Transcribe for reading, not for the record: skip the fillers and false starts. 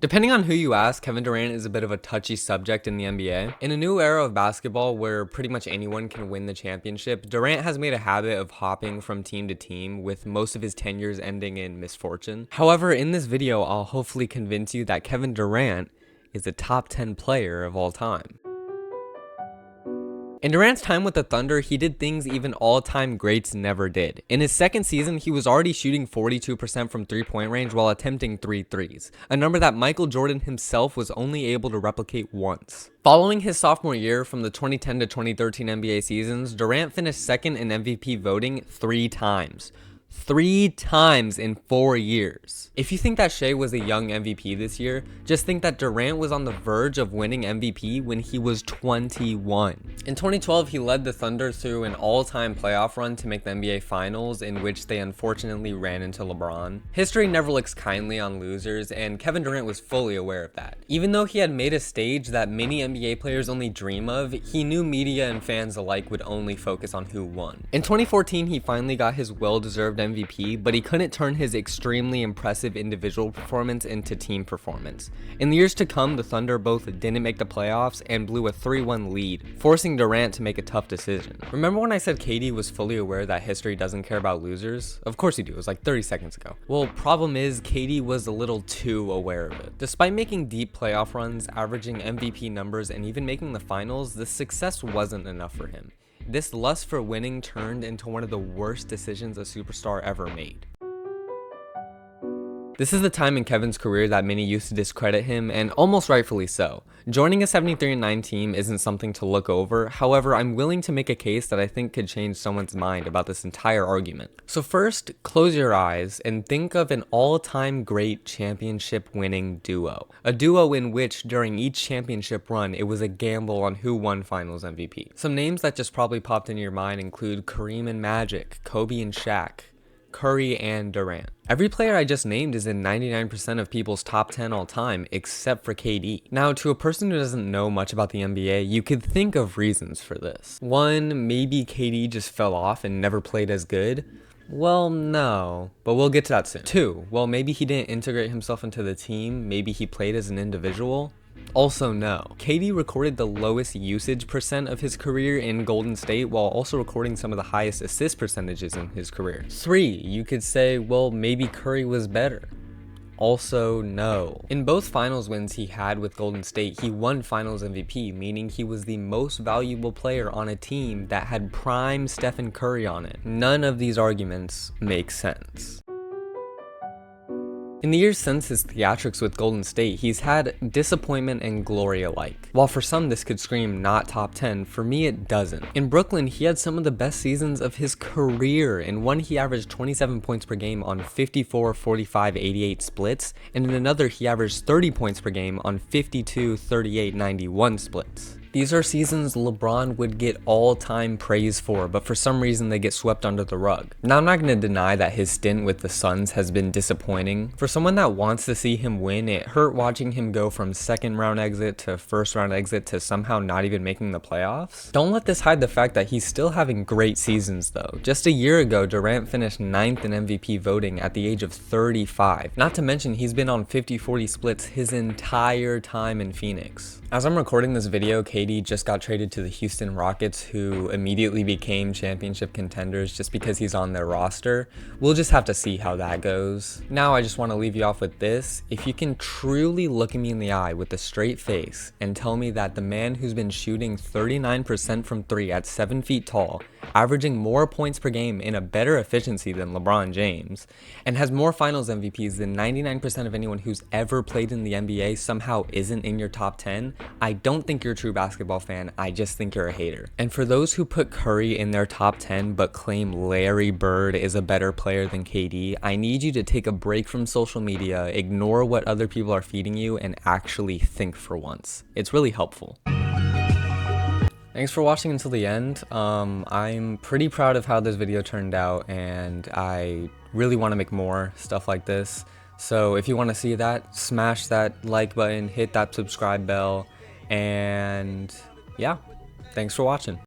Depending on who you ask, Kevin Durant is a bit of a touchy subject in the NBA. In a new era of basketball where pretty much anyone can win the championship, Durant has made a habit of hopping from team to team, with most of his tenures ending in misfortune. However, in this video, I'll hopefully convince you that Kevin Durant is a top 10 player of all time. In Durant's time with the Thunder, he did things even all-time greats never did. In his second season, he was already shooting 42% from three-point range while attempting 3 threes, a number that Michael Jordan himself was only able to replicate once. Following his sophomore year from the 2010 to 2013 NBA seasons, Durant finished second in MVP voting 3 times. 3 times in 4 years. If you think that Shea was a young MVP this year, just think that Durant was on the verge of winning MVP when he was 21. In 2012, he led the Thunder through an all-time playoff run to make the NBA Finals, in which they unfortunately ran into LeBron. History never looks kindly on losers, and Kevin Durant was fully aware of that. Even though he had made a stage that many NBA players only dream of, he knew media and fans alike would only focus on who won. In 2014, he finally got his well-deserved MVP, but he couldn't turn his extremely impressive individual performance into team performance. In the years to come, the Thunder both didn't make the playoffs and blew a 3-1 lead, forcing Durant to make a tough decision. Remember when I said KD was fully aware that history doesn't care about losers? Of course he do, it was like 30 seconds ago. Well, problem is, KD was a little too aware of it. Despite making deep playoff runs, averaging MVP numbers, and even making the finals, the success wasn't enough for him. This lust for winning turned into one of the worst decisions a superstar ever made. This is the time in Kevin's career that many used to discredit him, and almost rightfully so. Joining a 73-9 team isn't something to look over. However, I'm willing to make a case that I think could change someone's mind about this entire argument. So first, close your eyes and think of an all-time great championship winning duo. A duo in which, during each championship run, it was a gamble on who won Finals MVP. Some names that just probably popped into your mind include Kareem and Magic, Kobe and Shaq, Curry and Durant. Every player I just named is in 99% of people's top 10 all time, except for KD. Now, to a person who doesn't know much about the NBA, you could think of reasons for this. 1, maybe KD just fell off and never played as good. Well, no, but we'll get to that soon. 2, well, maybe he didn't integrate himself into the team, maybe he played as an individual. Also no. KD recorded the lowest usage percent of his career in Golden State while also recording some of the highest assist percentages in his career. 3, you could say, well, maybe Curry was better. Also no. In both finals wins he had with Golden State, he won Finals MVP, meaning he was the most valuable player on a team that had prime Stephen Curry on it. None of these arguments make sense. In the years since his theatrics with Golden State, he's had disappointment and glory alike. While for some this could scream not top 10, for me it doesn't. In Brooklyn, he had some of the best seasons of his career. In one, he averaged 27 points per game on 54, 45, 88 splits, and in another, he averaged 30 points per game on 52, 38, 91 splits. These are seasons LeBron would get all-time praise for, but for some reason they get swept under the rug. Now, I'm not going to deny that his stint with the Suns has been disappointing. For someone that wants to see him win, it hurt watching him go from second round exit to first round exit to somehow not even making the playoffs. Don't let this hide the fact that he's still having great seasons though. Just a year ago, Durant finished 9th in MVP voting at the age of 35. Not to mention he's been on 50-40 splits his entire time in Phoenix. As I'm recording this video, KD just got traded to the Houston Rockets, who immediately became championship contenders just because he's on their roster. We'll just have to see how that goes. Now I just want to leave you off with this. If you can truly look at me in the eye with a straight face and tell me that the man who's been shooting 39% from 3 at 7 feet tall, averaging more points per game in a better efficiency than LeBron James, and has more Finals MVPs than 99% of anyone who's ever played in the NBA somehow isn't in your top 10, I don't think you're a true basketball fan, I just think you're a hater. And for those who put Curry in their top 10 but claim Larry Bird is a better player than KD, I need you to take a break from social media, ignore what other people are feeding you, and actually think for once. It's really helpful. Thanks for watching until the end. I'm pretty proud of how this video turned out, and I really want to make more stuff like this. So if you want to see that, smash that like button, hit that subscribe bell, and yeah, thanks for watching.